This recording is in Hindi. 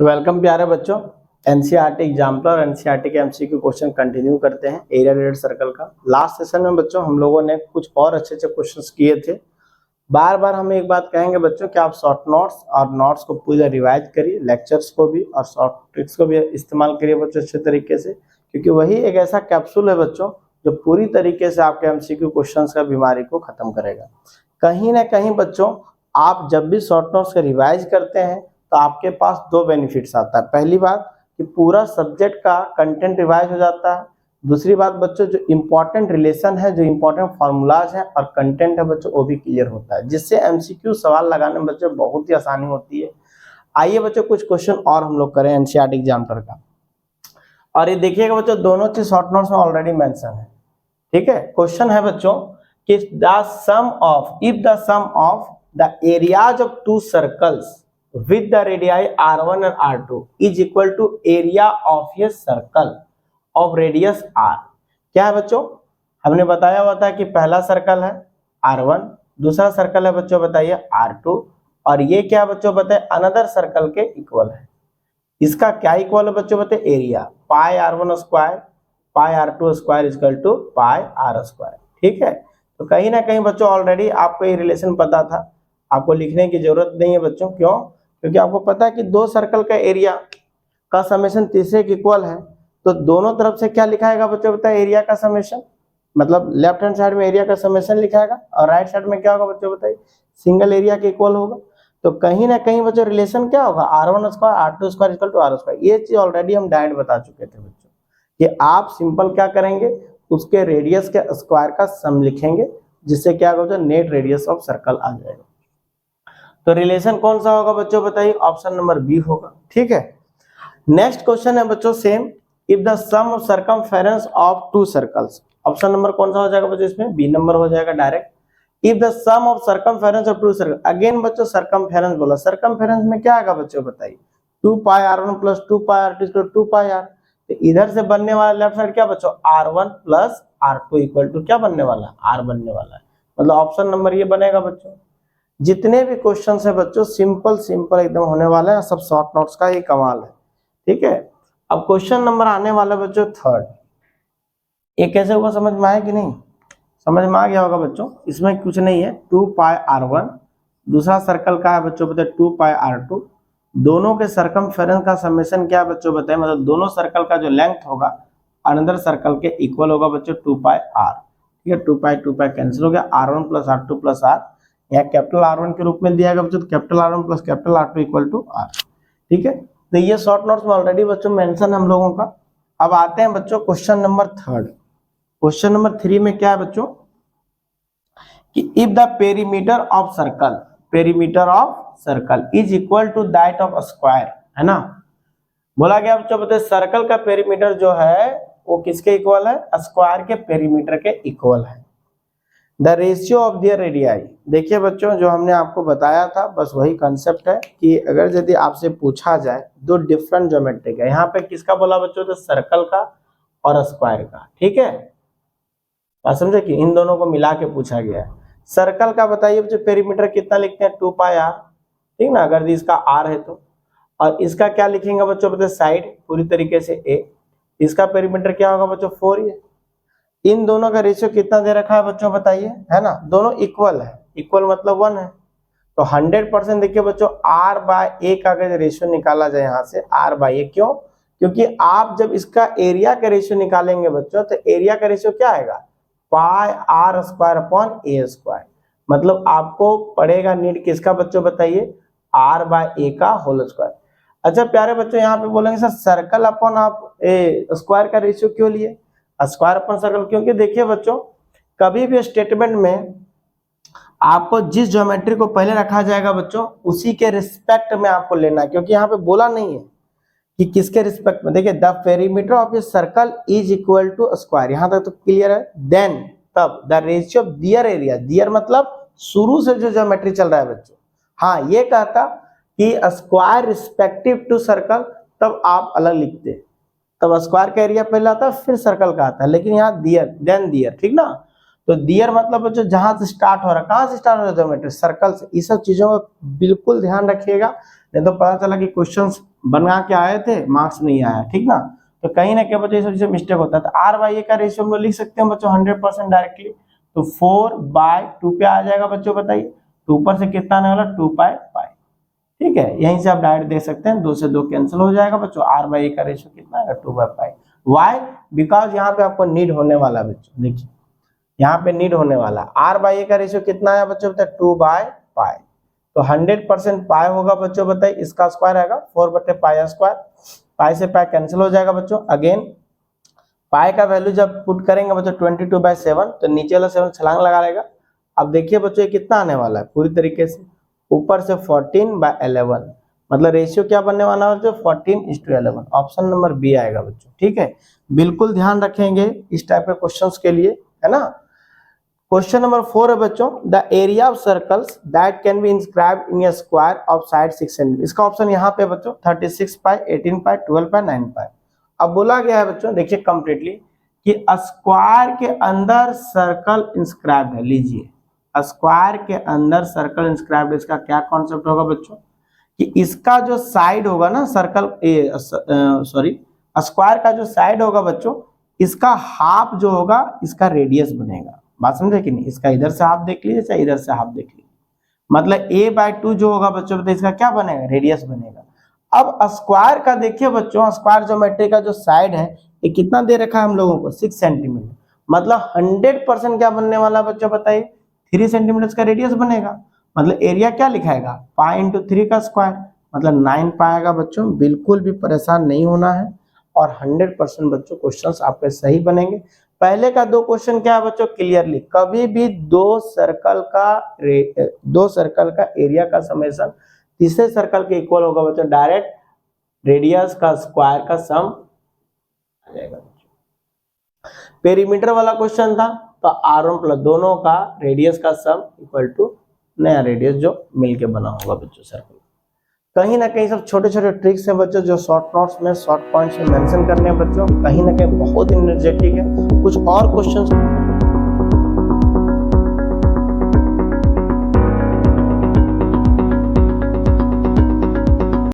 तो वेलकम प्यारे बच्चों, एनसीईआरटी एग्जाम्पल और एनसीईआरटी के एमसीक्यू क्वेश्चन कंटिन्यू करते हैं एरिया रेडियस सर्कल का। लास्ट सेशन में बच्चों हम लोगों ने कुछ और अच्छे क्वेश्चंस किए थे। बार बार हम एक बात कहेंगे बच्चों कि आप शॉर्ट नोट्स और नोट्स को पूरा रिवाइज करिए, लेक्चर्स को भी और शॉर्ट ट्रिक्स को भी इस्तेमाल करिए बच्चों अच्छे तरीके से, क्योंकि वही एक ऐसा कैप्सूल है बच्चों जो पूरी तरीके से आपके एमसीक्यू क्वेश्चंस का बीमारी को खत्म करेगा। कहीं ना कहीं बच्चों आप जब भी शॉर्ट नोट्स का रिवाइज करते हैं तो आपके पास दो बेनिफिट्स आता है। पहली बात कि पूरा सब्जेक्ट का कंटेंट रिवाइज हो जाता है। दूसरी बात बच्चों, जो इंपॉर्टेंट रिलेशन है, जो इंपॉर्टेंट फार्मूलाज है और कंटेंट है बच्चों, वो भी क्लियर होता है, जिससे एमसीक्यू सवाल लगाने में बच्चों बहुत ही आसानी होती है। आइए बच्चों कुछ क्वेश्चन और हम लोग करें एनसीईआरटी एग्जाम्पल का। और ये देखिएगा बच्चों, दोनों चीज शॉर्ट नोट्स में ऑलरेडी मेंशन है। ठीक है, क्वेश्चन है बच्चों कि the sum of the areas of two circles with the radii r1 and r2 is equal to area of a circle of radius r। क्या है बच्चों, हमने बताया हुआ था कि पहला सर्कल है r1, दूसरा सर्कल है बच्चों बताइए r2, और ये क्या बच्चों बताइए अनदर सर्कल के इक्वल है। इसका क्या इक्वल है बच्चों बताइए, area pi r1 square pi r2 square equal to pi r square. ठीक है, तो कहीं ना कहीं बच्चों ऑलरेडी आपको ये रिलेशन पता था, आपको लिखने की जरूरत नहीं है बच्चों। क्यों? क्योंकि आपको पता है कि दो सर्कल का एरिया का समेशन तीसरे के इक्वल है, तो दोनों तरफ से क्या लिखाएगा बच्चों बताइए, एरिया का समेशन। मतलब लेफ्ट हैंड साइड में एरिया का समेशन लिखाएगा और राइट साइड में क्या होगा बच्चों बताइए, सिंगल एरिया के इक्वल होगा। तो कहीं ना कहीं बच्चों रिलेशन क्या होगा, r1 square r2 square equal to r square. ये चीज ऑलरेडी हम डायरेक्ट बता चुके थे बच्चों कि आप सिंपल क्या करेंगे, उसके रेडियस के स्क्वायर का सम लिखेंगे, जिससे क्या होगा, नेट रेडियस ऑफ सर्कल आ जाएगा। तो रिलेशन कौन सा होगा बच्चों बताइए, ऑप्शन नंबर बी होगा। ठीक है, नेक्स्ट क्वेश्चन है बच्चों same, if the sum of circumference of two circles. Option number कौन सा हो जाएगा बच्चों, इसमें बी नंबर हो जाएगा direct. If the sum of circumference of two circle, again बच्चों सर्कमफेरेंस बोला, सर्कमफेरेंस में क्या आएगा बच्चों बताइए, 2 pi r1 plus 2 pi r2 equal to 2 pi r। तो इधर से बनने वाला लेफ्ट साइड क्या बच्चों, r1 plus r2 equal to क्या बनने वाला है, r बनने वाला है। मतलब ऑप्शन नंबर ये बनेगा बच्चों। जितने भी क्वेश्चन है बच्चों सिंपल एकदम होने वाले हैं, सब शॉर्ट नोट्स का ही कमाल है। ठीक है, अब क्वेश्चन नंबर आने वाला बच्चों थर्ड। ये कैसे होगा समझ में आया कि नहीं, समझ में आ गया होगा बच्चों। इसमें कुछ नहीं है, 2 पाई r1, दूसरा सर्कल का है बच्चों बताइए 2 पाई r2, दोनों के सर्कमफेरेंस का समेशन क्या है बच्चों बताइए, मतलब दोनों सर्कल का जो लेंथ होगा अनदर सर्कल के इक्वल होगा बच्चों 2 पाई r। ठीक है, 2 पाई कैंसिल हो गया, r1 plus r2 plus r, यहाँ कैपिटल R1 के रूप में दिया गया बच्चों, capital R1 plus capital R2 equal to R। ठीक है, तो ये शॉर्ट नोट्स में ऑलरेडी बच्चों मेंशन हम लोगों का। अब आते हैं बच्चों question number third. Question number 3 में क्या है बच्चों कि if the perimeter of circle is equal to that of square, है ना। बोला गया बच्चों बताइए सर्कल का पेरीमीटर जो है वो किसके इक्वल है, स्क्वायर के पेरीमीटर के इक्वल है। The ratio of their radii, देखिए बच्चों जो हमने आपको बताया था बस वही कंसेप्ट है कि अगर यदि आपसे पूछा जाए दो डिफरेंट ज्योमेट्री का, यहाँ पे किसका बोला बच्चों, तो सर्कल का और स्क्वायर का। ठीक है, बात समझे कि इन दोनों को मिला के पूछा गया है। सर्कल का बताइए बच्चों पेरीमीटर कितना लिखते हैं, 2 पाई r। ठीक ना, अगर इसका r है तो, और इसका क्या लिखेंगे बच्चों बताइए, साइड पूरी तरीके से a। इसका पेरीमीटर क्या होगा बच्चों 4। इन दोनों का रेशियो कितना दे रखा है बच्चों बताइए, है ना, दोनों इक्वल है, इक्वल मतलब 1 है। तो 100% देखिए बच्चों r बाय a का अगर रेशियो निकाला जाए यहाँ से r बाय a, क्यों, क्योंकि आप जब इसका एरिया का रेशियो निकालेंगे बच्चों तो एरिया का रेशियो क्या आएगा, पाई r square upon a square. मतलब आपको पड़ेगा नीड किसका बच्चों बताइए, r बाय a का होल स्क्वायर। अच्छा प्यारे बच्चों यहाँ पे बोलेंगे सर सर्कल अपॉन आप स्क्वायर का रेशियो क्यों लिए, स्क्वायर अपन सर्कल, क्योंकि देखिए बच्चों कभी भी स्टेटमेंट में आपको जिस ज्योमेट्री को पहले रखा जाएगा बच्चों उसी के रिस्पेक्ट में आपको लेना है, क्योंकि यहाँ पे बोला नहीं है कि किसके रिस्पेक्ट में। देखिए the perimeter of a circle is equal to square, यहाँ तक तो क्लियर है। देन तब the ratio of their area, their मतलब शुरू से जो ज्योमेट्री चल रहा है बच्चों, हाँ ये कहता कि स्क्वायर रिस्पेक्टिव टू सर्कल, तब आप अलग लिखते हैं, तब स्क्वायर का एरिया पहले आता है फिर सर्कल का आता है, लेकिन यहाँ दियर देन दियर। ठीक ना, तो दियर मतलब बच्चों जहां से स्टार्ट हो रहा है, कहां से स्टार्ट हो रहा है ज्योमेट्री, सर्कल से। इस सब चीजों का बिल्कुल ध्यान रखिएगा, नहीं तो पता चला कि क्वेश्चंस बना के आए थे, मार्क्स नहीं आया, ठीक ना। तो कहीं ना कहीं बच्चों इस वजह से मिस्टेक होता है। तो आर बाई ए का रेशियो हम लोग लिख सकते हैं बच्चों 100% डायरेक्टली, तो 4/2 पे आ जाएगा बच्चों, बताइए 2 पर से कितना आने वाला, 2 पाई पाई, ठीक है। यहीं से आप डायरेक्ट देख सकते हैं, 2 से 2 कैंसिल हो जाएगा बच्चों, आर बाई ए का रेशियो कितना आएगा, 2/पाई। वाई, बिकॉज यहाँ पे आपको नीड होने वाला है बच्चों, देखिए यहाँ पे नीड होने वाला, आर बाई ए का रेशियो कितना है बच्चों, बताइए 2/पाई। तो 100% पाई होगा बच्चों, बताइए इसका स्क्वायर आएगा 4/पाई स्क्वायर, पाई से पाई कैंसिल हो जाएगा बच्चों। अगेन पाई का वैल्यू जब पुट करेंगे बच्चों 22/7, तो नीचे वाला 7 छलांग लगा लेगा। अब देखिए बच्चों ये कितना आने वाला है, पूरी तरीके से ऊपर से 14/11, मतलब रेशियो क्या बनने वाला है बच्चों, 14:11। ऑप्शन नंबर बी आएगा बच्चों, ठीक है। बिल्कुल ध्यान रखेंगे इस टाइप के क्वेश्चंस के लिए, है ना। क्वेश्चन नंबर 4 है बच्चों, the area of circles that can be inscribed in A square of side 6 centimetre. इसका ऑप्शन यहाँ पे बच्चों 36 पाई, 18 पाई, 12 पाई, 9 पाई। अब बोला गया है बच्चों, देखिए कंप्लीटली कि स्क्वायर के अंदर सर्कल इंस्क्राइब्ड है। लीजिए स्क्वायर के अंदर सर्कल इंस्क्राइब्ड, इसका क्या कॉन्सेप्ट होगा बच्चों, कि इसका जो साइड होगा ना सर्कल, सॉरी स्क्वायर का जो साइड होगा बच्चों, इसका हाफ जो होगा इसका रेडियस बनेगा। बात समझे कि नहीं, इसका इधर से हाफ देख लीजिए चाहे इधर से हाफ देख लीजिए, मतलब a/2 जो होगा बच्चों, बताइए इसका क्या बनेगा, रेडियस बनेगा। अब स्क्वायर का देखिए बच्चों, स्क्वायर ज्योमेट्री का जो साइड है ये कितना दे रखा है हम लोगों को, 6 सेंटीमीटर, मतलब 100% क्या बनने वाला बच्चों, बताइए 3 सेंटीमीटर का रेडियस बनेगा। मतलब एरिया क्या लिखाएगा, पाई इंटू 3 का स्क्वायर, मतलब 9 पाएगा बच्चों। बिल्कुल भी परेशान नहीं होना है, और 100% बच्चों क्वेश्चंस आपके सही बनेंगे। पहले का 2 क्वेश्चन क्या है बच्चों, क्लियरली कभी भी दो सर्कल का एरिया का समेशन तीसरे सर्कल के इक्वल होगा बच्चों, डायरेक्ट रेडियस का स्क्वायर का सम आ जाएगा। पेरीमीटर वाला क्वेश्चन था, तो r1 प्लस दोनों का रेडियस का सम इक्वल टू नया रेडियस जो मिलके बना होगा बच्चों सर्कल। कहीं ना कहीं सब छोटे छोटे ट्रिक्स हैं बच्चों, जो शॉर्ट नोट्स में शॉर्ट पॉइंट्स में मेंशन करने हैं बच्चों, कहीं ना कहीं बहुत एनर्जेटिक है। कुछ और क्वेश्चंस